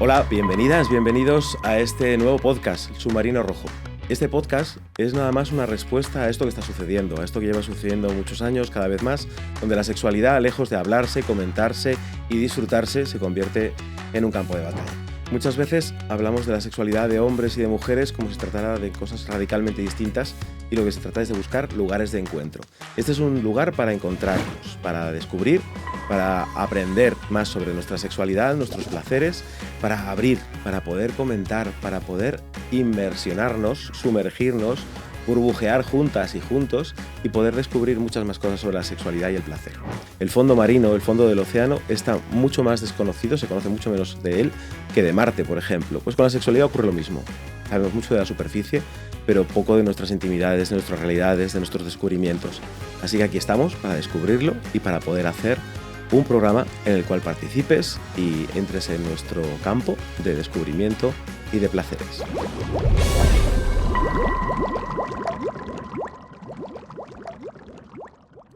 Hola, bienvenidas, bienvenidos a este nuevo podcast, El Submarino Rojo. Este podcast es nada más una respuesta a esto que está sucediendo, a esto que lleva sucediendo muchos años, cada vez más, donde la sexualidad, lejos de hablarse, comentarse y disfrutarse, se convierte en un campo de batalla. Muchas veces hablamos de la sexualidad de hombres y de mujeres como si se tratara de cosas radicalmente distintas y lo que se trata es de buscar lugares de encuentro. Este es un lugar para encontrarnos, para descubrir, para aprender más sobre nuestra sexualidad, nuestros placeres, para abrir, para poder comentar, para poder inmersionarnos, sumergirnos, burbujear juntas y juntos y poder descubrir muchas más cosas sobre la sexualidad y el placer. El fondo marino, el fondo del océano, está mucho más desconocido, se conoce mucho menos de él que de Marte, por ejemplo. Pues con la sexualidad ocurre lo mismo. Sabemos mucho de la superficie, pero poco de nuestras intimidades, de nuestras realidades, de nuestros descubrimientos. Así que aquí estamos para descubrirlo y para poder hacer un programa en el cual participes y entres en nuestro campo de descubrimiento y de placeres.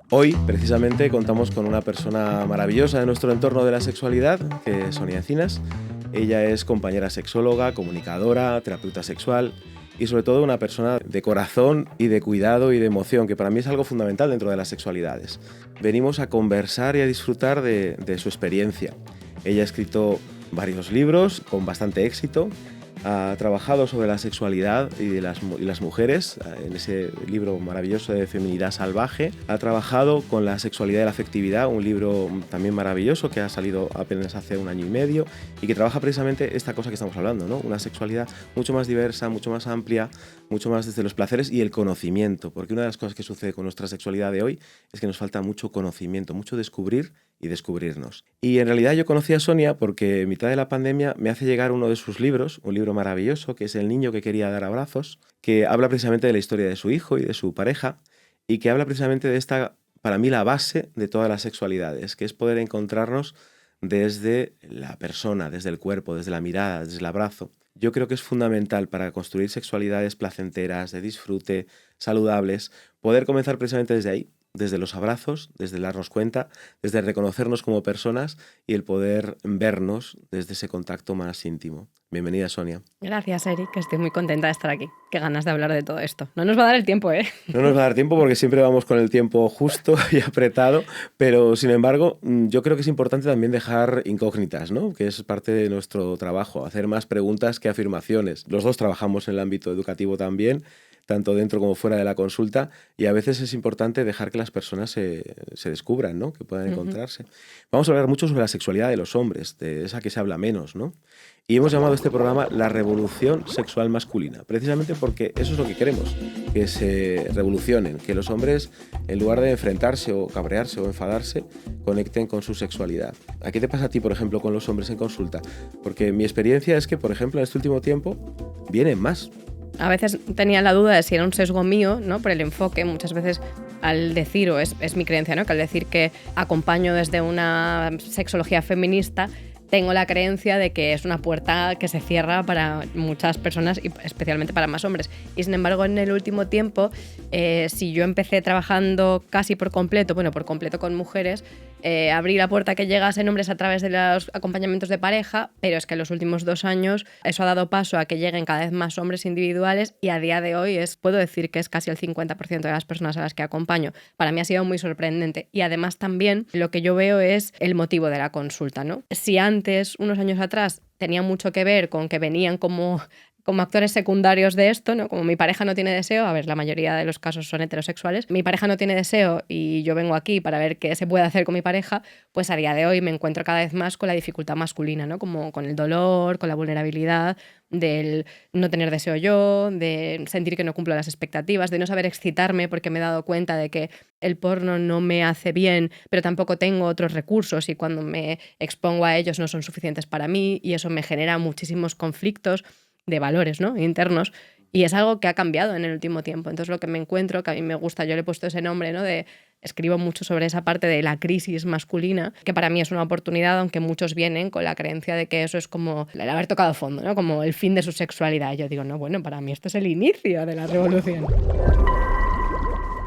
Hoy, precisamente, contamos con una persona maravillosa de nuestro entorno de la sexualidad, que es Sonia Encinas. Ella es compañera sexóloga, comunicadora, terapeuta sexual y sobre todo una persona de corazón y de cuidado y de emoción, que para mí es algo fundamental dentro de las sexualidades. Venimos a conversar y a disfrutar de su experiencia. Ella ha escrito varios libros con bastante éxito. Ha trabajado sobre la sexualidad y las mujeres en ese libro maravilloso de Feminidad Salvaje. Ha trabajado con la sexualidad y la afectividad, un libro también maravilloso que ha salido apenas hace 1 año y medio y que trabaja precisamente esta cosa que estamos hablando, ¿no? Una sexualidad mucho más diversa, mucho más amplia, mucho más desde los placeres y el conocimiento, porque una de las cosas que sucede con nuestra sexualidad de hoy es que nos falta mucho conocimiento, mucho descubrir y descubrirnos. Y en realidad yo conocí a Sonia porque en mitad de la pandemia me hace llegar uno de sus libros, un libro maravilloso, que es El niño que quería dar abrazos, que habla precisamente de la historia de su hijo y de su pareja, y que habla precisamente de esta, para mí, la base de todas las sexualidades, que es poder encontrarnos desde la persona, desde el cuerpo, desde la mirada, desde el abrazo. Yo creo que es fundamental para construir sexualidades placenteras, de disfrute, saludables, poder comenzar precisamente desde ahí, desde los abrazos, desde el darnos cuenta, desde el reconocernos como personas y el poder vernos desde ese contacto más íntimo. Bienvenida, Sonia. Gracias, Eric, que estoy muy contenta de estar aquí. Qué ganas de hablar de todo esto. No nos va a dar el tiempo, ¿eh? No nos va a dar tiempo porque siempre vamos con el tiempo justo y apretado, pero sin embargo yo creo que es importante también dejar incógnitas, ¿no? Que es parte de nuestro trabajo, hacer más preguntas que afirmaciones. Los dos trabajamos en el ámbito educativo también, tanto dentro como fuera de la consulta, y a veces es importante dejar que las personas se descubran, ¿no? Que puedan encontrarse. Vamos a hablar mucho sobre la sexualidad de los hombres, de esa que se habla menos, ¿no? Y hemos llamado a este programa La Revolución Sexual Masculina, precisamente porque eso es lo que queremos, que se revolucionen, que los hombres, en lugar de enfrentarse o cabrearse o enfadarse, conecten con su sexualidad. ¿A qué te pasa a ti, por ejemplo, con los hombres en consulta? Porque mi experiencia es que, por ejemplo, en este último tiempo vienen más. A veces tenía la duda de si era un sesgo mío, ¿no? Por el enfoque, muchas veces al decir, o es mi creencia, ¿no? Que al decir que acompaño desde una sexología feminista, tengo la creencia de que es una puerta que se cierra para muchas personas y especialmente para más hombres. Y sin embargo, en el último tiempo, si yo empecé trabajando casi por completo con mujeres, abrí la puerta que llegasen hombres a través de los acompañamientos de pareja, pero es que en los últimos 2 años eso ha dado paso a que lleguen cada vez más hombres individuales y a día de hoy puedo decir que es casi el 50% de las personas a las que acompaño. Para mí ha sido muy sorprendente y además también lo que yo veo es el motivo de la consulta, ¿no? Si antes, unos años atrás, tenía mucho que ver con que venían como actores secundarios de esto, ¿no? Como mi pareja no tiene deseo, a ver, la mayoría de los casos son heterosexuales, mi pareja no tiene deseo y yo vengo aquí para ver qué se puede hacer con mi pareja, pues a día de hoy me encuentro cada vez más con la dificultad masculina, ¿no? Como con el dolor, con la vulnerabilidad, del no tener deseo yo, de sentir que no cumplo las expectativas, de no saber excitarme porque me he dado cuenta de que el porno no me hace bien, pero tampoco tengo otros recursos y cuando me expongo a ellos no son suficientes para mí y eso me genera muchísimos conflictos de valores, ¿no? Internos, y es algo que ha cambiado en el último tiempo. Entonces lo que me encuentro, que a mí me gusta, yo le he puesto ese nombre, ¿no? Escribo mucho sobre esa parte de la crisis masculina, que para mí es una oportunidad, aunque muchos vienen con la creencia de que eso es como el haber tocado fondo, ¿no? Como el fin de su sexualidad. Yo digo, no, bueno, para mí esto es el inicio de la revolución.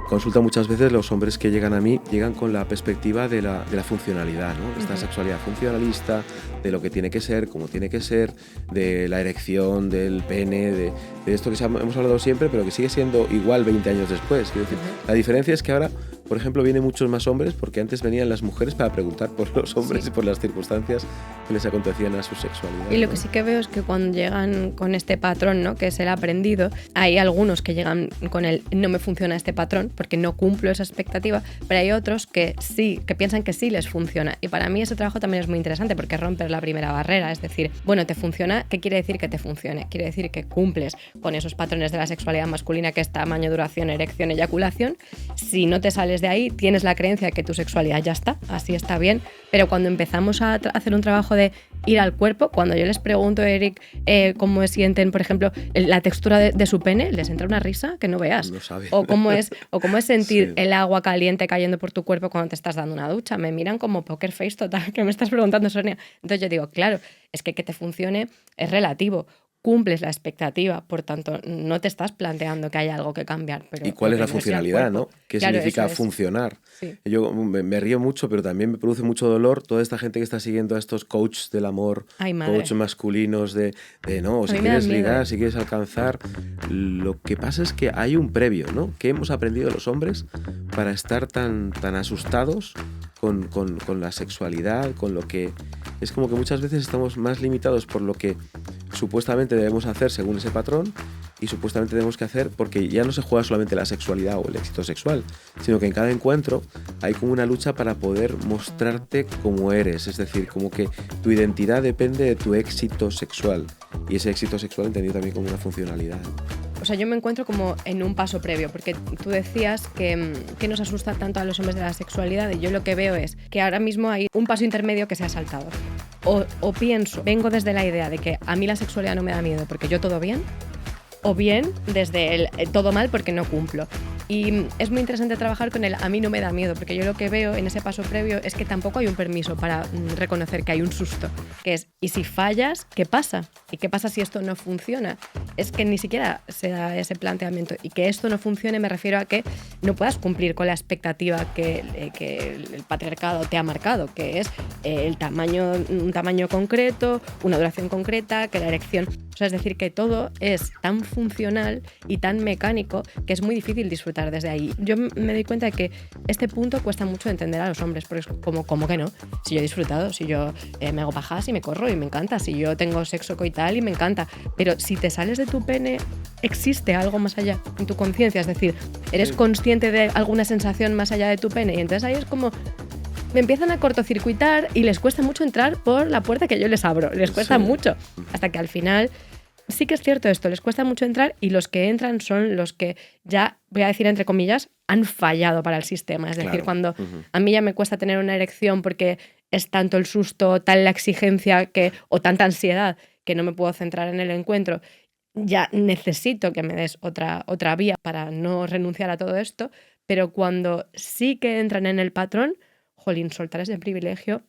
consulta muchas veces los hombres que llegan a mí llegan con la perspectiva de la funcionalidad, ¿no? Esta sexualidad funcionalista, de lo que tiene que ser, cómo tiene que ser, de la erección, del pene, de esto que hemos hablado siempre, pero que sigue siendo igual 20 años después. Quiero decir, la diferencia es que ahora, por ejemplo, vienen muchos más hombres, porque antes venían las mujeres para preguntar por los hombres y por las circunstancias que les acontecían a su sexualidad. Y lo que sí que veo es que cuando llegan con este patrón, ¿no?, que es el aprendido, hay algunos que llegan con el no me funciona este patrón porque no cumplo esa expectativa, pero hay otros que sí, que piensan que sí les funciona. Y para mí ese trabajo también es muy interesante porque romper la primera barrera, es decir, bueno, ¿te funciona? ¿Qué quiere decir que te funcione? Quiere decir que cumples con esos patrones de la sexualidad masculina, que es tamaño, duración, erección, eyaculación. Si no te sales de ahí, tienes la creencia de que tu sexualidad ya está, así está bien, pero cuando empezamos a hacer un trabajo de ir al cuerpo, cuando yo les pregunto, Eric, cómo sienten, por ejemplo, la textura de su pene, les entra una risa que no veas. No saben. O cómo es sentir el agua caliente cayendo por tu cuerpo cuando te estás dando una ducha. Me miran como poker face total, que me estás preguntando, Sonia. Entonces yo digo, claro, es que te funcione es relativo. Cumples la expectativa, por tanto, no te estás planteando que hay algo que cambiar. Pero ¿y cuál es la funcionalidad, no? ¿Qué significa funcionar? Sí. Yo me río mucho, pero también me produce mucho dolor toda esta gente que está siguiendo a estos coaches del amor, coaches masculinos de no, si quieres ligar, si quieres alcanzar. Lo que pasa es que hay un previo, ¿no? ¿Qué hemos aprendido los hombres para estar tan asustados con la sexualidad, con lo que... Es como que muchas veces estamos más limitados por lo que supuestamente debemos hacer según ese patrón y supuestamente tenemos que hacer, porque ya no se juega solamente la sexualidad o el éxito sexual, sino que en cada encuentro hay como una lucha para poder mostrarte como eres, es decir, como que tu identidad depende de tu éxito sexual, y ese éxito sexual entendido también como una funcionalidad. O sea, yo me encuentro como en un paso previo, porque tú decías que nos asusta tanto a los hombres de la sexualidad, y yo lo que veo es que ahora mismo hay un paso intermedio que se ha saltado. O pienso, vengo desde la idea de que a mí la sexualidad no me da miedo porque yo todo bien, o bien desde el todo mal porque no cumplo. Y es muy interesante trabajar con el a mí no me da miedo, porque yo lo que veo en ese paso previo es que tampoco hay un permiso para reconocer que hay un susto, que es, ¿y si fallas, qué pasa? ¿Y qué pasa si esto no funciona? Es que ni siquiera se da ese planteamiento, y que esto no funcione me refiero a que no puedas cumplir con la expectativa que el patriarcado te ha marcado, que es un tamaño concreto, una duración concreta, que la erección... O sea, es decir, que todo es tan funcional y tan mecánico que es muy difícil disfrutar desde ahí. Yo me doy cuenta de que este punto cuesta mucho entender a los hombres, porque es como que no. Si yo he disfrutado, si yo me hago pajas y me corro y me encanta, si yo tengo sexo coital y me encanta, pero si te sales de tu pene, existe algo más allá en tu conciencia, es decir, eres consciente de alguna sensación más allá de tu pene, y entonces ahí es como... me empiezan a cortocircuitar y les cuesta mucho entrar por la puerta que yo les abro, les cuesta mucho, hasta que al final... Sí que es cierto esto, les cuesta mucho entrar, y los que entran son los que ya, voy a decir entre comillas, han fallado para el sistema. Es decir, cuando a mí ya me cuesta tener una erección porque es tanto el susto, tal la exigencia o tanta ansiedad que no me puedo centrar en el encuentro, ya necesito que me des otra vía para no renunciar a todo esto, pero cuando sí que entran en el patrón, jolín, soltar ese privilegio...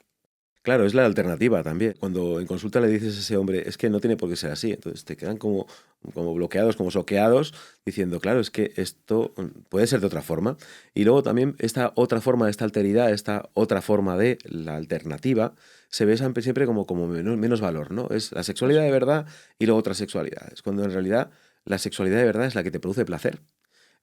Claro, es la alternativa también. Cuando en consulta le dices a ese hombre, es que no tiene por qué ser así, entonces te quedan como bloqueados, como soqueados, diciendo, claro, es que esto puede ser de otra forma. Y luego también esta otra forma de esta alteridad, esta otra forma de la alternativa, se ve siempre como menos valor, ¿no? Es la sexualidad de verdad y luego otras sexualidades, cuando en realidad la sexualidad de verdad es la que te produce placer.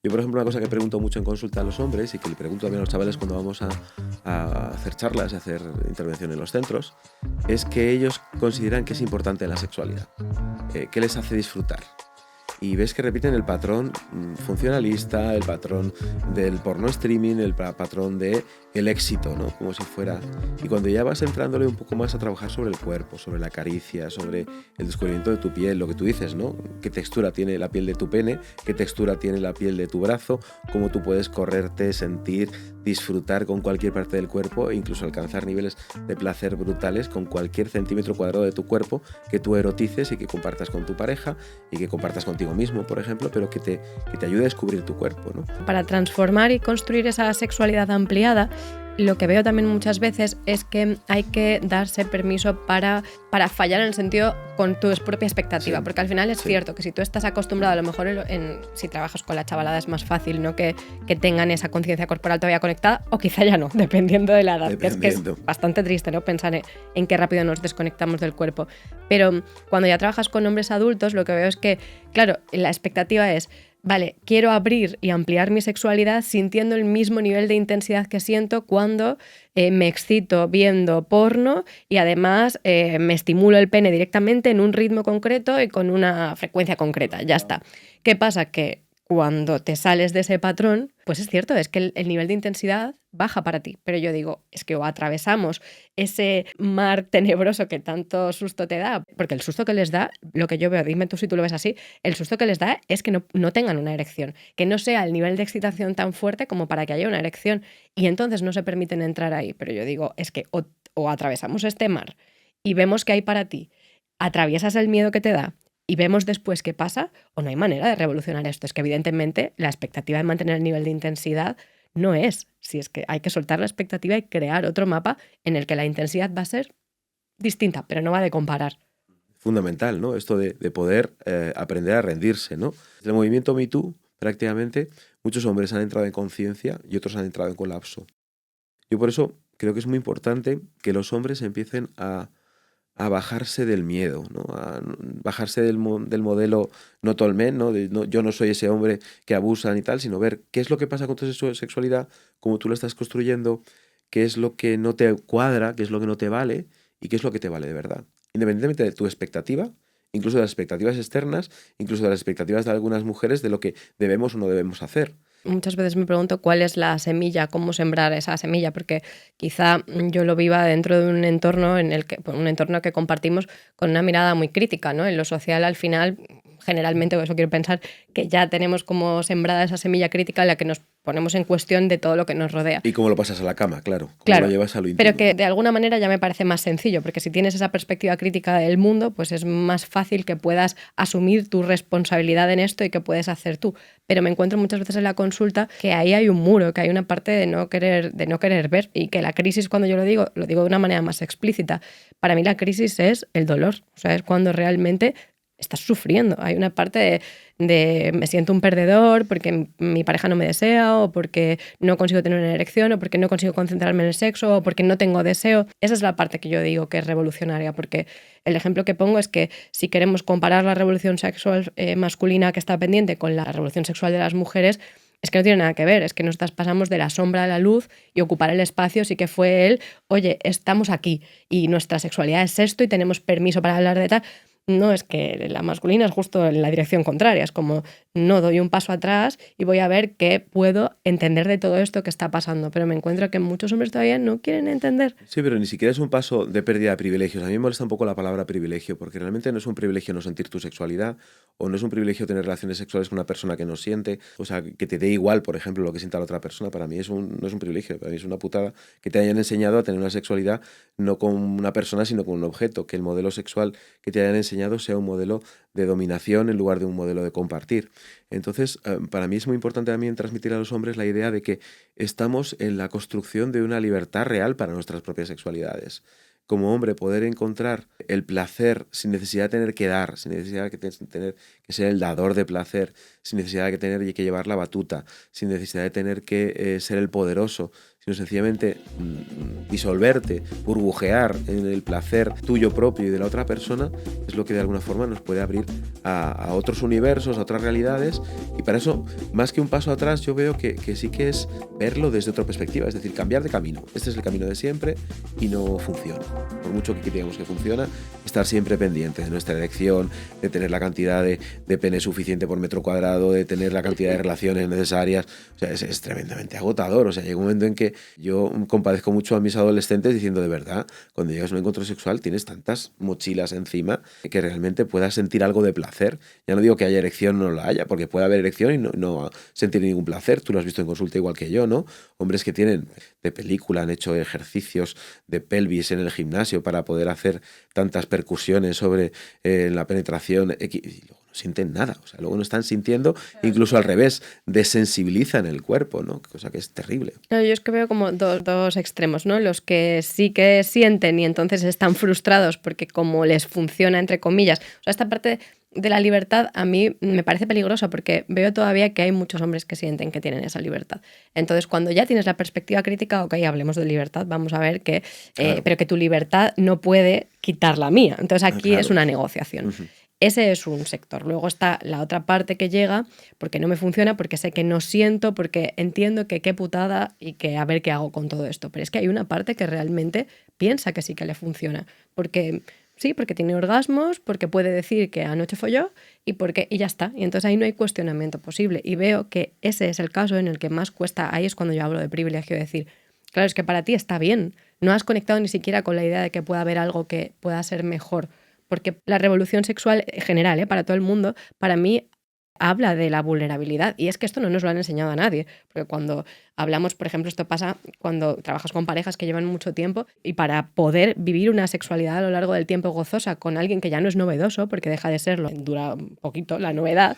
Yo, por ejemplo, una cosa que pregunto mucho en consulta a los hombres, y que le pregunto también a los chavales cuando vamos a hacer charlas, a hacer intervención en los centros, es que ellos consideran que es importante la sexualidad, qué les hace disfrutar. Y ves que repiten el patrón funcionalista, el patrón del porno streaming, el patrón del éxito, ¿no? Como si fuera... Y cuando ya vas entrándole un poco más a trabajar sobre el cuerpo, sobre la caricia, sobre el descubrimiento de tu piel, lo que tú dices, ¿no? ¿Qué textura tiene la piel de tu pene? ¿Qué textura tiene la piel de tu brazo? ¿Cómo tú puedes correrte, sentir, disfrutar con cualquier parte del cuerpo e incluso alcanzar niveles de placer brutales con cualquier centímetro cuadrado de tu cuerpo que tú erotices y que compartas con tu pareja y que compartas contigo mismo, por ejemplo, pero que te ayude a descubrir tu cuerpo, ¿no? Para transformar y construir esa sexualidad ampliada, Lo que veo también muchas veces es que hay que darse permiso para fallar en el sentido con tu propia expectativa, porque al final es cierto que si tú estás acostumbrado, a lo mejor si trabajas con la chavalada es más fácil, ¿no? que tengan esa conciencia corporal todavía conectada, o quizá ya no, dependiendo de la edad, que es bastante triste, ¿no? Pensar en qué rápido nos desconectamos del cuerpo. Pero cuando ya trabajas con hombres adultos, lo que veo es que, claro, la expectativa es: vale, quiero abrir y ampliar mi sexualidad sintiendo el mismo nivel de intensidad que siento cuando me excito viendo porno y además me estimulo el pene directamente en un ritmo concreto y con una frecuencia concreta. Ya está. ¿Qué pasa? Que cuando te sales de ese patrón, pues es cierto, es que el nivel de intensidad baja para ti. Pero yo digo, es que o atravesamos ese mar tenebroso que tanto susto te da, porque el susto que les da, lo que yo veo, dime tú si tú lo ves así, el susto que les da es que no tengan una erección, que no sea el nivel de excitación tan fuerte como para que haya una erección, y entonces no se permiten entrar ahí. Pero yo digo, es que o atravesamos este mar y vemos qué hay para ti, atraviesas el miedo que te da, y vemos después qué pasa, o no hay manera de revolucionar esto. Es que evidentemente la expectativa de mantener el nivel de intensidad no es. Si es que hay que soltar la expectativa y crear otro mapa en el que la intensidad va a ser distinta, pero no va de comparar. Fundamental, ¿no? Esto de poder aprender a rendirse, ¿no? Desde el movimiento Me Too, prácticamente, muchos hombres han entrado en conciencia y otros han entrado en colapso. Yo por eso creo que es muy importante que los hombres empiecen a bajarse del miedo, ¿no? A bajarse del modelo not all men, ¿no? Yo no soy ese hombre que abusan y tal, sino ver qué es lo que pasa con tu sexualidad, cómo tú la estás construyendo, qué es lo que no te cuadra, qué es lo que no te vale y qué es lo que te vale de verdad. Independientemente de tu expectativa, incluso de las expectativas externas, incluso de las expectativas de algunas mujeres de lo que debemos o no debemos hacer. Muchas veces me pregunto cuál es la semilla, cómo sembrar esa semilla, porque quizá yo lo viva dentro de un entorno un entorno que compartimos con una mirada muy crítica, ¿no? En lo social, al final, generalmente, por eso quiero pensar que ya tenemos como sembrada esa semilla crítica en la que nos ponemos en cuestión de todo lo que nos rodea. Y cómo lo pasas a la cama, claro. Cómo lo llevas a lo íntimo. Pero que de alguna manera ya me parece más sencillo, porque si tienes esa perspectiva crítica del mundo, pues es más fácil que puedas asumir tu responsabilidad en esto y que puedes hacer tú. Pero me encuentro muchas veces en la consulta que ahí hay un muro, que hay una parte de no querer ver, y que la crisis, cuando yo lo digo de una manera más explícita. Para mí la crisis es el dolor, o sea, es cuando realmente estás sufriendo. Hay una parte de me siento un perdedor porque mi pareja no me desea, o porque no consigo tener una erección, o porque no consigo concentrarme en el sexo, o porque no tengo deseo. Esa es la parte que yo digo que es revolucionaria, porque el ejemplo que pongo es que si queremos comparar la revolución sexual masculina que está pendiente con la revolución sexual de las mujeres, es que no tiene nada que ver, es que nosotras pasamos de la sombra a la luz, y ocupar el espacio sí que fue él, oye, estamos aquí y nuestra sexualidad es esto y tenemos permiso para hablar de tal. No, es que la masculina es justo en la dirección contraria, es como no doy un paso atrás y voy a ver qué puedo entender de todo esto que está pasando, pero me encuentro que muchos hombres todavía no quieren entender. Sí, pero ni siquiera es un paso de pérdida de privilegios. A mí me molesta un poco la palabra privilegio, porque realmente no es un privilegio no sentir tu sexualidad, o no es un privilegio tener relaciones sexuales con una persona que no siente, o sea, que te dé igual, por ejemplo, lo que sienta la otra persona. Para mí no es un privilegio, para mí es una putada que te hayan enseñado a tener una sexualidad no con una persona, sino con un objeto, que el modelo sexual que te hayan enseñado sea un modelo de dominación en lugar de un modelo de compartir. Entonces, para mí es muy importante también transmitir a los hombres la idea de que estamos en la construcción de una libertad real para nuestras propias sexualidades. Como hombre, poder encontrar el placer sin necesidad de tener que dar, sin necesidad de tener que ser el dador de placer, sin necesidad de tener que llevar la batuta, sin necesidad de tener que ser el poderoso, sino sencillamente disolverte, burbujear en el placer tuyo propio y de la otra persona, es lo que de alguna forma nos puede abrir a otros universos, a otras realidades. Y para eso, más que un paso atrás, yo veo que sí que es verlo desde otra perspectiva, es decir, cambiar de camino. Este es el camino de siempre y no funciona. Por mucho que digamos que funciona, estar siempre pendiente de nuestra erección, de tener la cantidad de pene suficiente por metro cuadrado, de tener la cantidad de relaciones necesarias. O sea, es tremendamente agotador. O sea, llega un momento en que yo compadezco mucho a mis adolescentes diciendo, de verdad, cuando llegas a un encuentro sexual tienes tantas mochilas encima que realmente puedas sentir algo de placer. Ya no digo que haya erección o no la haya, porque puede haber erección y no sentir ningún placer. Tú lo has visto en consulta igual que yo, ¿no? Hombres que tienen de película, han hecho ejercicios de pelvis en el gimnasio para poder hacer tantas percusiones sobre la penetración y luego no sienten nada. O sea, luego no están sintiendo, incluso al revés, desensibilizan el cuerpo, ¿no? Cosa que es terrible. Claro, yo es que veo como dos extremos, ¿no? Los que sí que sienten y entonces están frustrados porque como les funciona, entre comillas. O sea, esta parte de la libertad a mí me parece peligrosa porque veo todavía que hay muchos hombres que sienten que tienen esa libertad. Entonces, cuando ya tienes la perspectiva crítica, ok, hablemos de libertad, vamos a ver que, Claro. pero que tu libertad no puede quitar la mía. Entonces, aquí Claro. es una negociación. Ese es un sector. Luego está la otra parte que llega porque no me funciona, porque sé que no siento, porque entiendo que qué putada y que a ver qué hago con todo esto. Pero es que hay una parte que realmente piensa que sí que le funciona. Porque sí, porque tiene orgasmos, porque puede decir que anoche folló y ya está. Y entonces ahí no hay cuestionamiento posible. Y veo que ese es el caso en el que más cuesta. Ahí es cuando yo hablo de privilegio, de decir, claro, es que para ti está bien. No has conectado ni siquiera con la idea de que pueda haber algo que pueda ser mejor. Porque la revolución sexual general, para todo el mundo, para mí habla de la vulnerabilidad. Y es que esto no nos lo han enseñado a nadie. Porque cuando hablamos, por ejemplo, esto pasa cuando trabajas con parejas que llevan mucho tiempo y para poder vivir una sexualidad a lo largo del tiempo gozosa con alguien que ya no es novedoso, porque deja de serlo, dura un poquito la novedad,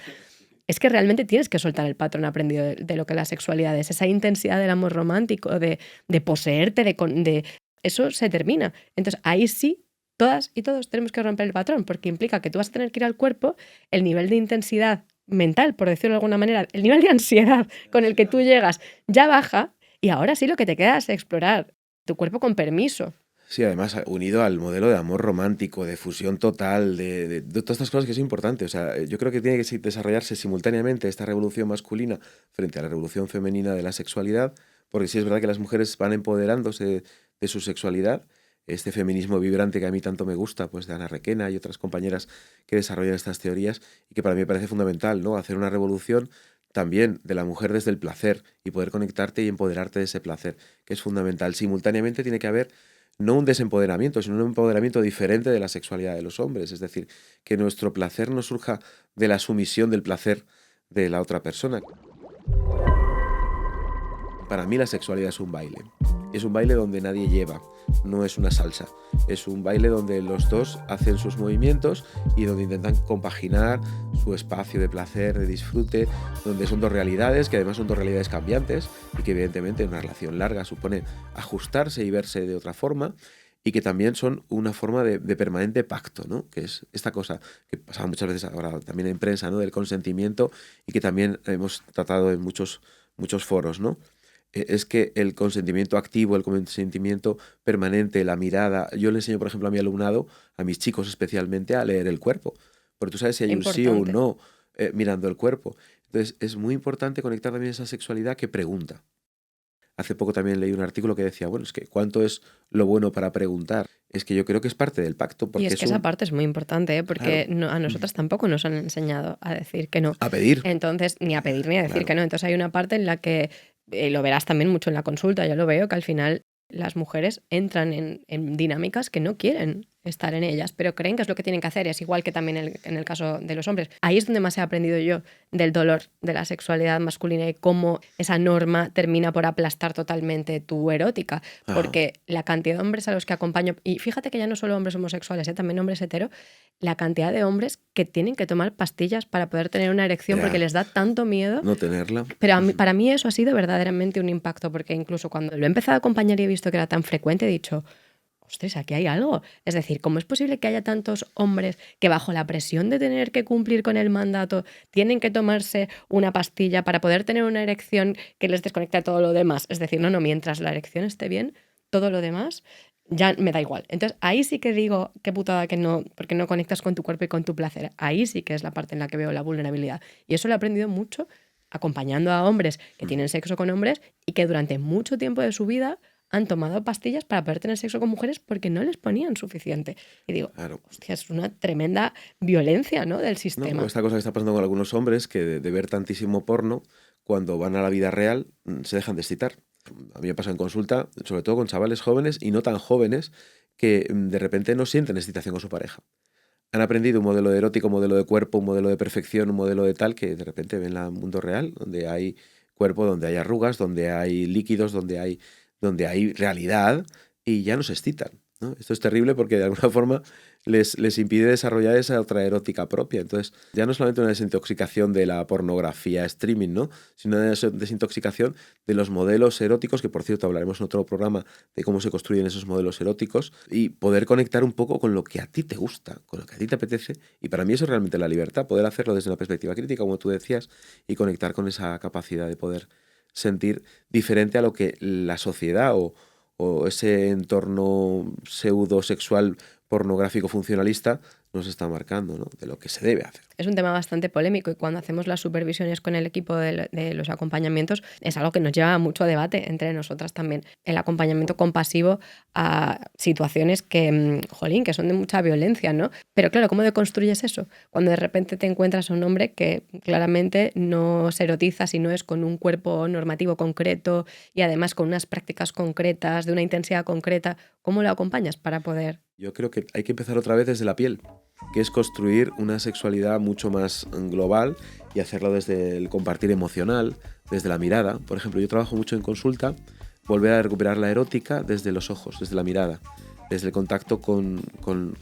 es que realmente tienes que soltar el patrón aprendido de lo que la sexualidad es. Esa intensidad del amor romántico, de poseerte, de eso se termina. Entonces ahí sí todas y todos tenemos que romper el patrón, porque implica que tú vas a tener que ir al cuerpo, el nivel de intensidad mental, por decirlo de alguna manera, el nivel de ansiedad con el que tú llegas ya baja y ahora sí lo que te queda es explorar tu cuerpo con permiso. Sí, además unido al modelo de amor romántico, de fusión total, de todas estas cosas que es importante. O sea, yo creo que tiene que desarrollarse simultáneamente esta revolución masculina frente a la revolución femenina de la sexualidad, porque sí es verdad que las mujeres van empoderándose de su sexualidad. Este feminismo vibrante que a mí tanto me gusta, pues de Ana Requena y otras compañeras que desarrollan estas teorías y que para mí me parece fundamental, ¿no? Hacer una revolución también de la mujer desde el placer y poder conectarte y empoderarte de ese placer, que es fundamental. Simultáneamente tiene que haber no un desempoderamiento, sino un empoderamiento diferente de la sexualidad de los hombres, es decir, que nuestro placer no surja de la sumisión del placer de la otra persona. Para mí la sexualidad es un baile. Es un baile donde nadie lleva, no es una salsa. Es un baile donde los dos hacen sus movimientos y donde intentan compaginar su espacio de placer, de disfrute, donde son dos realidades, que además son dos realidades cambiantes y que evidentemente en una relación larga supone ajustarse y verse de otra forma y que también son una forma de permanente pacto, ¿no? Que es esta cosa que pasa muchas veces ahora también en prensa, ¿no? Del consentimiento y que también hemos tratado en muchos foros, ¿no? Es que el consentimiento activo, el consentimiento permanente, la mirada. Yo le enseño, por ejemplo, a mi alumnado, a mis chicos especialmente, a leer el cuerpo. Porque tú sabes si hay un sí o un no mirando el cuerpo. Entonces, es muy importante conectar también esa sexualidad que pregunta. Hace poco también leí un artículo que decía, bueno, es que ¿cuánto es lo bueno para preguntar? Es que yo creo que es parte del pacto. Porque y es que esa parte es muy importante, porque claro. a nosotras tampoco nos han enseñado a decir que no. A pedir. Entonces, ni a pedir ni a decir que no. Entonces hay una parte en la que lo verás también mucho en la consulta, yo lo veo, que al final las mujeres entran en dinámicas que no quieren estar en ellas, pero creen que es lo que tienen que hacer. Es igual que también en el caso de los hombres. Ahí es donde más he aprendido yo del dolor de la sexualidad masculina y cómo esa norma termina por aplastar totalmente tu erótica. Porque la cantidad de hombres a los que acompaño, y fíjate que ya no solo hombres homosexuales, también hombres hetero, la cantidad de hombres que tienen que tomar pastillas para poder tener una erección porque les da tanto miedo no tenerla. Pero para mí eso ha sido verdaderamente un impacto, porque incluso cuando lo he empezado a acompañar y he visto que era tan frecuente, he dicho, ostras, aquí hay algo. Es decir, ¿cómo es posible que haya tantos hombres que bajo la presión de tener que cumplir con el mandato tienen que tomarse una pastilla para poder tener una erección que les desconecta todo lo demás? Es decir, no, mientras la erección esté bien, todo lo demás ya me da igual. Entonces ahí sí que digo, qué putada que no, porque no conectas con tu cuerpo y con tu placer. Ahí sí que es la parte en la que veo la vulnerabilidad. Y eso lo he aprendido mucho acompañando a hombres que tienen sexo con hombres y que durante mucho tiempo de su vida han tomado pastillas para poder tener sexo con mujeres porque no les ponían suficiente. Y digo, claro. Hostia, es una tremenda violencia, ¿no?, del sistema. No, esta cosa que está pasando con algunos hombres, que de ver tantísimo porno, cuando van a la vida real, se dejan de excitar. A mí me pasa en consulta, sobre todo con chavales jóvenes y no tan jóvenes, que de repente no sienten excitación con su pareja. Han aprendido un modelo erótico, un modelo de cuerpo, un modelo de perfección, un modelo de tal, que de repente ven el mundo real, donde hay cuerpo, donde hay arrugas, donde hay líquidos, donde hay realidad, y ya no se excitan. ¿no? Esto es terrible porque de alguna forma les impide desarrollar esa otra erótica propia. Entonces, ya no solamente una desintoxicación de la pornografía streaming, ¿no? Sino una desintoxicación de los modelos eróticos, que por cierto hablaremos en otro programa de cómo se construyen esos modelos eróticos, y poder conectar un poco con lo que a ti te gusta, con lo que a ti te apetece. Y para mí eso es realmente la libertad, poder hacerlo desde una perspectiva crítica, como tú decías, y conectar con esa capacidad de poder sentir diferente a lo que la sociedad o ese entorno pseudo-sexual pornográfico funcionalista nos está marcando, ¿no? De lo que se debe hacer. Es un tema bastante polémico y cuando hacemos las supervisiones con el equipo de los acompañamientos es algo que nos lleva a mucho debate entre nosotras también. El acompañamiento compasivo a situaciones que, jolín, que son de mucha violencia, ¿no? Pero claro, ¿cómo deconstruyes eso? Cuando de repente te encuentras a un hombre que claramente no se erotiza si no es con un cuerpo normativo concreto y además con unas prácticas concretas, de una intensidad concreta, ¿cómo lo acompañas para poder...? Yo creo que hay que empezar otra vez desde la piel, que es construir una sexualidad mucho más global y hacerlo desde el compartir emocional, desde la mirada. Por ejemplo, yo trabajo mucho en consulta, volver a recuperar la erótica desde los ojos, desde la mirada, desde el contacto con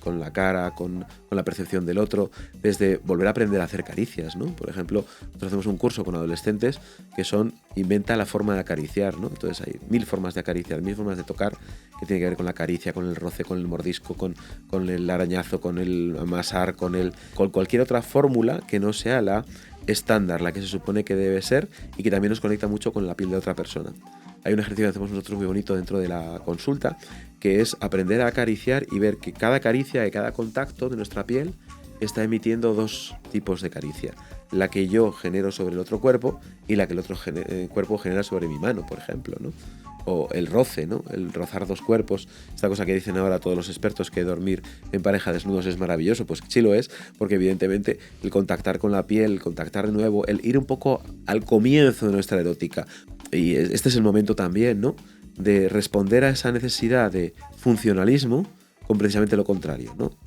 la cara, con la percepción del otro, desde volver a aprender a hacer caricias, ¿no? Por ejemplo, nosotros hacemos un curso con adolescentes que son inventa la forma de acariciar, ¿no? Entonces hay 1000 formas de acariciar, 1000 formas de tocar, que tiene que ver con la caricia, con el roce, con el mordisco, con el arañazo, con el amasar, con cualquier otra fórmula que no sea la estándar, la que se supone que debe ser y que también nos conecta mucho con la piel de otra persona. Hay un ejercicio que hacemos nosotros muy bonito dentro de la consulta, que es aprender a acariciar y ver que cada caricia y cada contacto de nuestra piel está emitiendo 2 tipos de caricia. La que yo genero sobre el otro cuerpo y la que el otro cuerpo genera sobre mi mano, por ejemplo, ¿no? O el roce, ¿no? El rozar 2 cuerpos. Esta cosa que dicen ahora todos los expertos, que dormir en pareja desnudos es maravilloso, pues sí lo es, porque evidentemente el contactar con la piel, el contactar de nuevo, el ir un poco al comienzo de nuestra erótica. Y este es el momento también, ¿no? De responder a esa necesidad de funcionalismo con precisamente lo contrario, ¿no?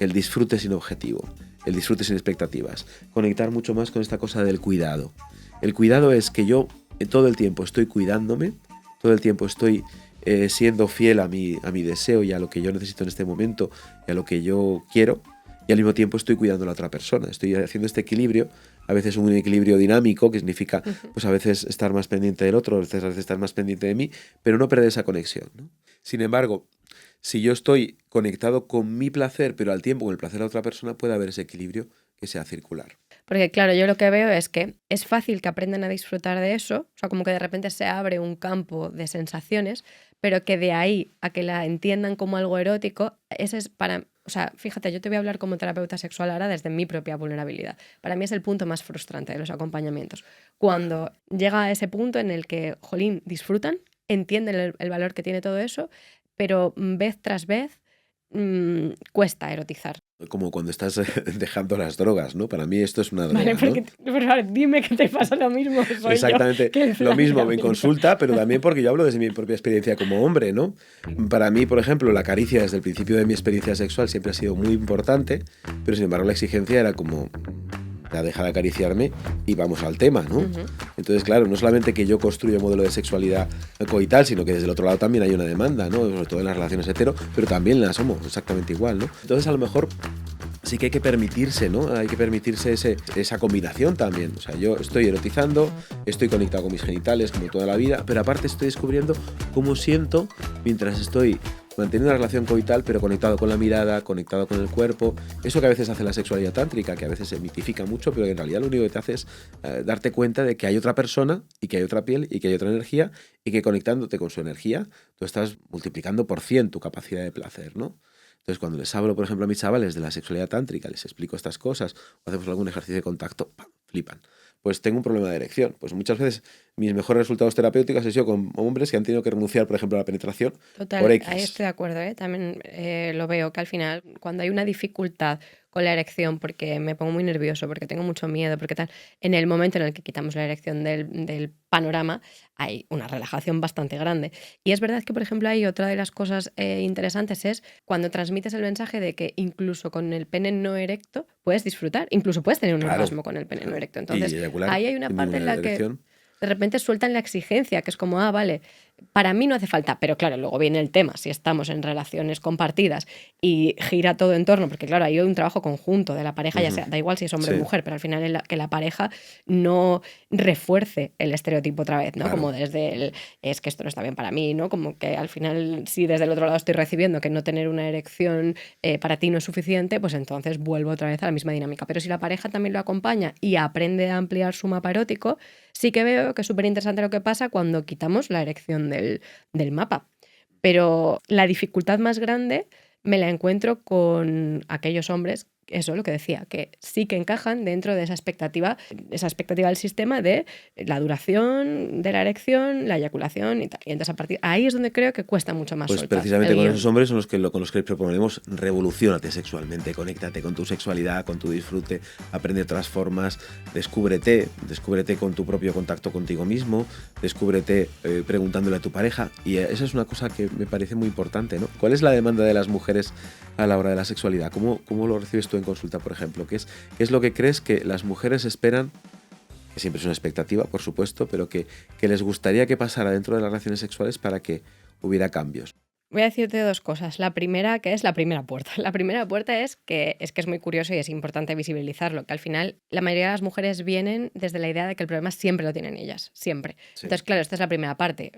El disfrute sin objetivo, el disfrute sin expectativas. Conectar mucho más con esta cosa del cuidado. El cuidado es que yo todo el tiempo estoy cuidándome, todo el tiempo estoy siendo fiel a mi deseo y a lo que yo necesito en este momento y a lo que yo quiero, y al mismo tiempo estoy cuidando a la otra persona. Estoy haciendo este equilibrio, a veces un equilibrio dinámico, que significa pues a veces estar más pendiente del otro, a veces estar más pendiente de mí, pero no perder esa conexión, ¿no? Sin embargo, si yo estoy conectado con mi placer, pero al tiempo con el placer de la otra persona, puede haber ese equilibrio que sea circular. Porque claro, yo lo que veo es que es fácil que aprendan a disfrutar de eso, o sea, como que de repente se abre un campo de sensaciones, pero que de ahí a que la entiendan como algo erótico, ese es para... O sea, fíjate, yo te voy a hablar como terapeuta sexual ahora desde mi propia vulnerabilidad. Para mí es el punto más frustrante de los acompañamientos. Cuando llega a ese punto en el que, jolín, disfrutan, entienden el valor que tiene todo eso, pero vez tras vez cuesta erotizar. Como cuando estás dejando las drogas, ¿no? Para mí esto es una droga, Vale, ¿no? por favor, dime que te pasa lo mismo. Soy Exactamente, yo, lo mismo en consulta, pero también porque yo hablo desde mi propia experiencia como hombre, ¿no? Para mí, por ejemplo, la caricia desde el principio de mi experiencia sexual siempre ha sido muy importante, pero sin embargo la exigencia era como, ya deja de acariciarme y vamos al tema, ¿no? Entonces, claro, no solamente que yo construyo un modelo de sexualidad coital, sino que desde el otro lado también hay una demanda, ¿no? Sobre todo en las relaciones hetero, pero también en las homo, exactamente igual, ¿no? Entonces, a lo mejor sí que hay que permitirse, ¿no? Hay que permitirse esa combinación también. O sea, yo estoy erotizando, estoy conectado con mis genitales como toda la vida, pero aparte estoy descubriendo cómo siento mientras estoy manteniendo una relación coital, pero conectado con la mirada, conectado con el cuerpo. Eso que a veces hace la sexualidad tántrica, que a veces se mitifica mucho, pero que en realidad lo único que te hace es darte cuenta de que hay otra persona y que hay otra piel y que hay otra energía y que conectándote con su energía, tú estás multiplicando por 100 tu capacidad de placer, ¿no? Entonces, cuando les hablo, por ejemplo, a mis chavales de la sexualidad tántrica, les explico estas cosas o hacemos algún ejercicio de contacto, ¡pam!, flipan. Pues tengo un problema de erección. Pues muchas veces mis mejores resultados terapéuticos han sido con hombres que han tenido que renunciar, por ejemplo, a la penetración. Total, por X. Ahí estoy de acuerdo, ¿eh? También lo veo que al final, cuando hay una dificultad con la erección, porque me pongo muy nervioso, porque tengo mucho miedo, porque tal, en el momento en el que quitamos la erección del panorama, hay una relajación bastante grande. Y es verdad que, por ejemplo, hay otra de las cosas interesantes es cuando transmites el mensaje de que incluso con el pene no erecto puedes disfrutar, incluso puedes tener un orgasmo con el pene no erecto. Entonces, ahí hay una parte en la que de repente sueltan la exigencia, que es como, vale, Para mí no hace falta, pero claro, luego viene el tema, si estamos en relaciones compartidas y gira todo en torno, porque claro, hay un trabajo conjunto de la pareja, ya sea, da igual si es hombre o Sí, mujer, pero al final que la pareja no refuerce el estereotipo otra vez, ¿no? claro. Como desde el, es que esto no está bien para mí, ¿no? Como que al final, si desde el otro lado estoy recibiendo que no tener una erección para ti no es suficiente, pues entonces vuelvo otra vez a la misma dinámica. Pero si la pareja también lo acompaña y aprende a ampliar su mapa erótico, sí que veo que es súper interesante lo que pasa cuando quitamos la erección del mapa. Pero la dificultad más grande me la encuentro con aquellos hombres, eso lo que decía, que sí que encajan dentro de esa expectativa del sistema de la duración de la erección, la eyaculación y tal. Y entonces ahí es donde creo que cuesta mucho más Pues soltar precisamente el con guión. esos hombres son con los que proponemos revoluciónate sexualmente, conéctate con tu sexualidad, con tu disfrute, aprende otras formas, descúbrete con tu propio contacto contigo mismo, descúbrete preguntándole a tu pareja, y esa es una cosa que me parece muy importante, ¿no? ¿Cuál es la demanda de las mujeres a la hora de la sexualidad? ¿Cómo lo recibes tú en consulta, por ejemplo? ¿Qué es lo que crees que las mujeres esperan? Que siempre es una expectativa, por supuesto, pero que les gustaría que pasara dentro de las relaciones sexuales para que hubiera cambios. Voy a decirte dos cosas. La primera, que es la primera puerta. La primera puerta es que es muy curioso y es importante visibilizarlo, que al final la mayoría de las mujeres vienen desde la idea de que el problema siempre lo tienen ellas, siempre. Sí. Entonces, claro, esta es la primera parte.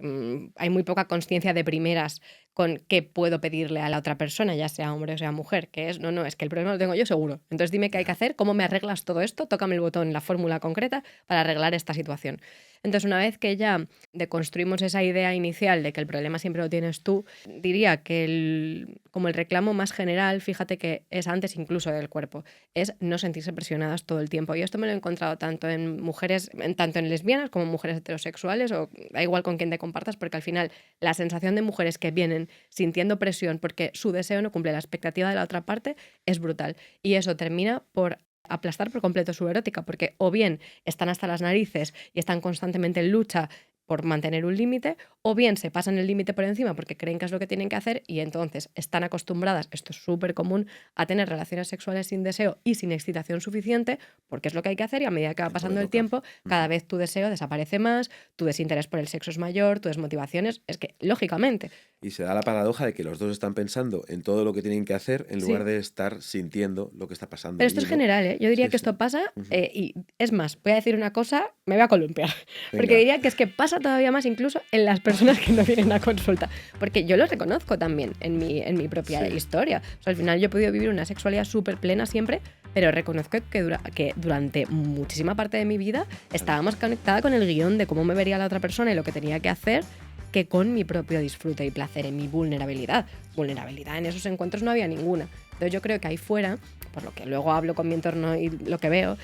Hay muy poca consciencia de primeras con qué puedo pedirle a la otra persona, ya sea hombre o sea mujer, que es, no, es que el problema lo tengo yo seguro. Entonces dime qué hay que hacer, cómo me arreglas todo esto, tócame el botón, la fórmula concreta para arreglar esta situación. Entonces, una vez que ya deconstruimos esa idea inicial de que el problema siempre lo tienes tú, diría que como el reclamo más general, fíjate que es antes incluso del cuerpo, es no sentirse presionadas todo el tiempo. Y esto me lo he encontrado tanto en mujeres, tanto en lesbianas como en mujeres heterosexuales, o da igual con quién te compartas, porque al final la sensación de mujeres que vienen sintiendo presión porque su deseo no cumple la expectativa de la otra parte es brutal. Y eso termina por aplastar por completo su erótica, porque o bien están hasta las narices y están constantemente en lucha por mantener un límite, o bien se pasan el límite por encima porque creen que es lo que tienen que hacer y entonces están acostumbradas, esto es súper común, a tener relaciones sexuales sin deseo y sin excitación suficiente, porque es lo que hay que hacer y a medida que va pasando el tiempo, cada vez tu deseo desaparece más, tu desinterés por el sexo es mayor, tu desmotivación es que, lógicamente. Y se da la paradoja de que los dos están pensando en todo lo que tienen que hacer en lugar de estar sintiendo lo que está pasando. Pero esto es general, ¿eh? Yo diría que esto pasa, y es más, voy a decir una cosa, me voy a columpiar, porque diría que es que pasa todavía más incluso en las personas que no vienen a consulta, porque yo lo reconozco también en mi propia historia. O sea, al final yo he podido vivir una sexualidad súper plena siempre, pero reconozco que durante muchísima parte de mi vida estaba más conectada con el guión de cómo me vería la otra persona y lo que tenía que hacer que con mi propio disfrute y placer, en mi vulnerabilidad. Vulnerabilidad en esos encuentros no había ninguna. Entonces yo creo que ahí fuera, por lo que luego hablo con mi entorno y lo que veo,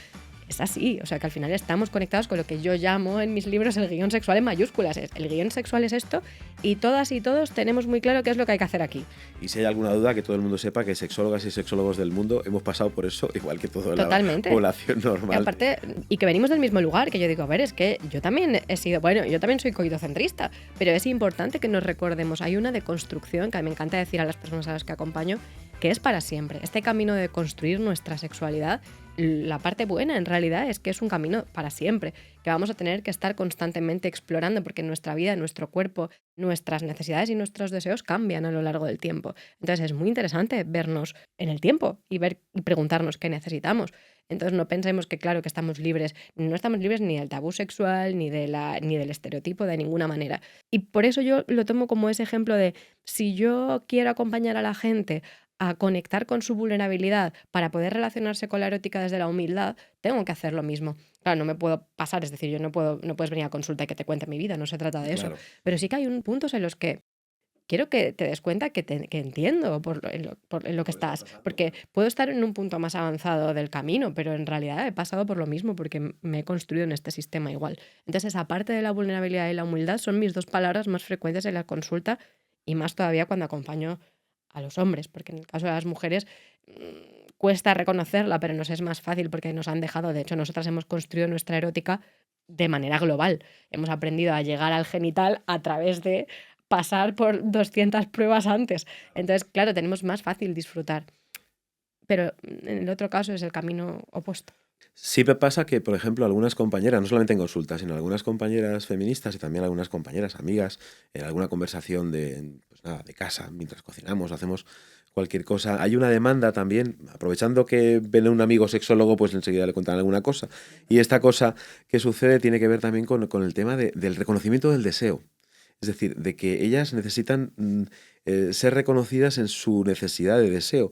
es así. O sea, que al final estamos conectados con lo que yo llamo en mis libros el guión sexual en mayúsculas. El guión sexual es esto y todas y todos tenemos muy claro qué es lo que hay que hacer aquí. Y si hay alguna duda, que todo el mundo sepa que sexólogas y sexólogos del mundo hemos pasado por eso, igual que toda la población normal. Y aparte, y que venimos del mismo lugar, que yo digo, a ver, es que yo también he sido, bueno, yo también soy coidocentrista, pero es importante que nos recordemos, hay una deconstrucción que a mí me encanta decir a las personas a las que acompaño, que es para siempre. Este camino de construir nuestra sexualidad, la parte buena en realidad es que es un camino para siempre, que vamos a tener que estar constantemente explorando porque nuestra vida, nuestro cuerpo, nuestras necesidades y nuestros deseos cambian a lo largo del tiempo. Entonces es muy interesante vernos en el tiempo y preguntarnos qué necesitamos. Entonces no pensemos que claro que estamos libres, no estamos libres ni del tabú sexual, ni del estereotipo de ninguna manera. Y por eso yo lo tomo como ese ejemplo de si yo quiero acompañar a la gente a conectar con su vulnerabilidad para poder relacionarse con la erótica desde la humildad, tengo que hacer lo mismo. Claro, no me puedo pasar, es decir, no puedes venir a consulta y que te cuente mi vida, no se trata de eso. Pero sí que hay puntos en los que quiero que te des cuenta que entiendo en lo que estás, porque puedo estar en un punto más avanzado del camino, pero en realidad he pasado por lo mismo porque me he construido en este sistema igual. Entonces, esa parte de la vulnerabilidad y la humildad son mis dos palabras más frecuentes en la consulta y más todavía cuando acompaño a los hombres, porque en el caso de las mujeres cuesta reconocerla, pero nos es más fácil porque nos han dejado, de hecho, nosotras hemos construido nuestra erótica de manera global. Hemos aprendido a llegar al genital a través de pasar por 200 pruebas antes. Entonces, claro, tenemos más fácil disfrutar. Pero en el otro caso es el camino opuesto. Sí me pasa que, por ejemplo, algunas compañeras, no solamente en consulta, sino algunas compañeras feministas y también algunas compañeras amigas, en alguna conversación pues nada, de casa, mientras cocinamos, hacemos cualquier cosa. Hay una demanda también, aprovechando que ven a un amigo sexólogo, pues enseguida le contan alguna cosa. Y esta cosa que sucede tiene que ver también con el tema del reconocimiento del deseo. Es decir, de que ellas necesitan ser reconocidas en su necesidad de deseo.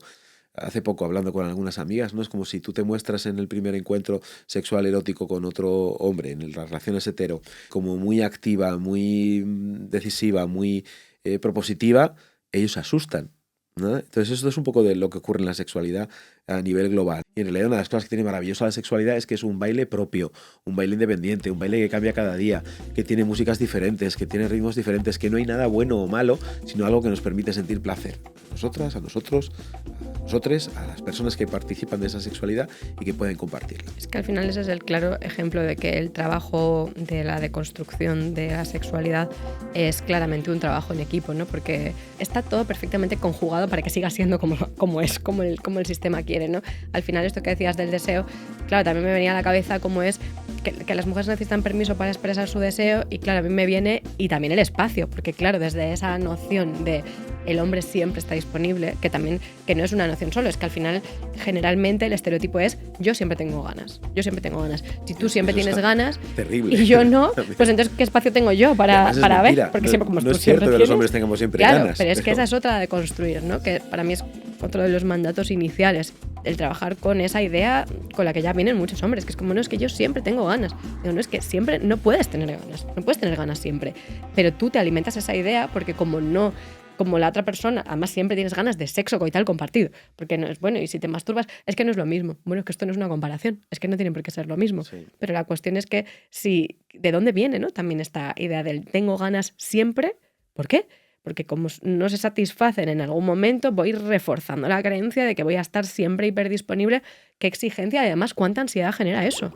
Hace poco, hablando con algunas amigas, ¿no? Es como si tú te muestras en el primer encuentro sexual erótico con otro hombre, en las relaciones hetero, como muy activa, muy decisiva, muy propositiva, ellos se asustan, ¿no? Entonces esto es un poco de lo que ocurre en la sexualidad a nivel global. Y en realidad una de las cosas que tiene maravillosa la sexualidad es que es un baile propio, un baile independiente, un baile que cambia cada día, que tiene músicas diferentes, que tiene ritmos diferentes, que no hay nada bueno o malo, sino algo que nos permite sentir placer. A nosotras, a nosotros, a nosotros, a las personas que participan de esa sexualidad y que pueden compartirla. Es que al final ese es el claro ejemplo de que el trabajo de la deconstrucción de la sexualidad es claramente un trabajo en equipo, ¿no? Porque está todo perfectamente conjugado para que siga siendo como es, como el sistema quiere, ¿no? Al final esto que decías del deseo, claro, también me venía a la cabeza cómo es que las mujeres necesitan permiso para expresar su deseo y claro, a mí me viene y también el espacio, porque claro, desde esa noción de el hombre siempre está disponible, que no es una noción solo, es que al final generalmente el estereotipo es yo siempre tengo ganas. Si tú siempre tienes ganas terrible. Y yo no, pues entonces ¿qué espacio tengo yo para ver? Porque siempre como no tú es cierto siempre que los hombres tengamos siempre ganas. Pero es que esa es otra de construir, ¿no? Que para mí es otro de los mandatos iniciales, el trabajar con esa idea con la que ya vienen muchos hombres, que es como, no, es que yo siempre tengo ganas. Digo, no, es que siempre no puedes tener ganas siempre, pero tú te alimentas esa idea porque como la otra persona, además siempre tienes ganas de sexo coital compartido, porque no es bueno, y si te masturbas, es que no es lo mismo. Bueno, es que esto no es una comparación, es que no tiene por qué ser lo mismo. Sí. Pero la cuestión es que ¿de dónde viene, no? También esta idea del tengo ganas siempre? ¿Por qué? Porque como no se satisfacen en algún momento, voy reforzando la creencia de que voy a estar siempre hiperdisponible. ¿Qué exigencia? Y además, ¿cuánta ansiedad genera eso?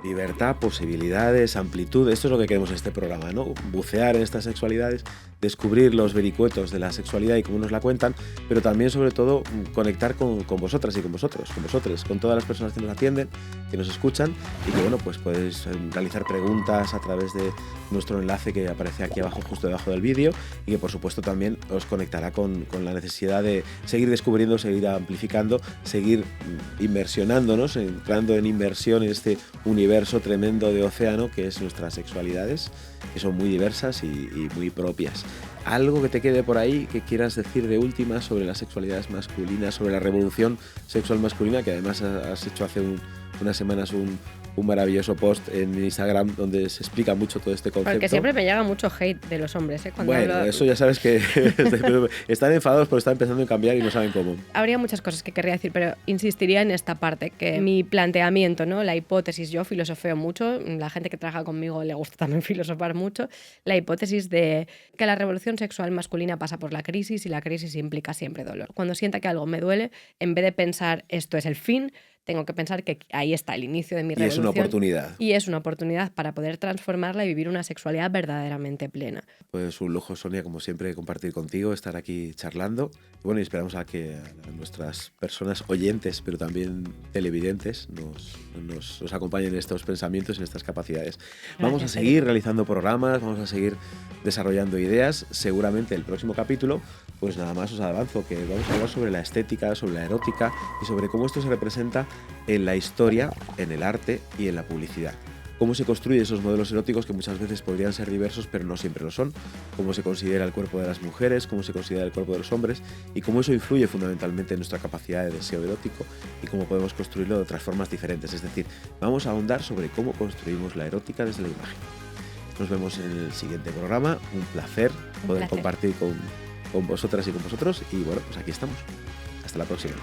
Libertad, posibilidades, amplitud, esto es lo que queremos en este programa, ¿no? Bucear en estas sexualidades, descubrir los vericuetos de la sexualidad y cómo nos la cuentan, pero también, sobre todo, conectar con vosotras y con vosotros, con todas las personas que nos atienden, que nos escuchan y que, bueno, pues podéis realizar preguntas a través de nuestro enlace que aparece aquí abajo, justo debajo del vídeo, y que, por supuesto, también os conectará con la necesidad de seguir descubriendo, seguir amplificando, seguir inmersionándonos, entrando en inmersión en este universo tremendo de océano que es nuestras sexualidades, que son muy diversas y muy propias. Algo que te quede por ahí que quieras decir de última sobre las sexualidades masculinas, sobre la revolución sexual masculina, que además has hecho hace unas semanas un maravilloso post en Instagram donde se explica mucho todo este concepto. Porque siempre me llega mucho hate de los hombres, ¿eh? Bueno, eso ya sabes que están enfadados porque están empezando a cambiar y no saben cómo. Habría muchas cosas que querría decir, pero insistiría en esta parte, que mi planteamiento, ¿no? La hipótesis, yo filosofeo mucho, la gente que trabaja conmigo le gusta también filosofar mucho, la hipótesis de que la revolución sexual masculina pasa por la crisis y la crisis implica siempre dolor. Cuando sienta que algo me duele, en vez de pensar esto es el fin, tengo que pensar que ahí está el inicio de mi revolución. Y es una oportunidad. Y es una oportunidad para poder transformarla y vivir una sexualidad verdaderamente plena. Pues un lujo, Sonia, como siempre, compartir contigo, estar aquí charlando. Y bueno, y esperamos a que nuestras personas oyentes, pero también televidentes, nos acompañen en estos pensamientos, en estas capacidades. Vamos a seguir realizando programas, vamos a seguir desarrollando ideas. Seguramente el próximo capítulo, pues nada más os avanzo, que vamos a hablar sobre la estética, sobre la erótica y sobre cómo esto se representa en la historia, en el arte y en la publicidad. Cómo se construyen esos modelos eróticos que muchas veces podrían ser diversos, pero no siempre lo son. Cómo se considera el cuerpo de las mujeres, cómo se considera el cuerpo de los hombres y cómo eso influye fundamentalmente en nuestra capacidad de deseo erótico y cómo podemos construirlo de otras formas diferentes. Es decir, vamos a ahondar sobre cómo construimos la erótica desde la imagen. Nos vemos en el siguiente programa. Un placer poder compartir con vosotras y con vosotros. Y bueno, pues aquí estamos. Hasta la próxima.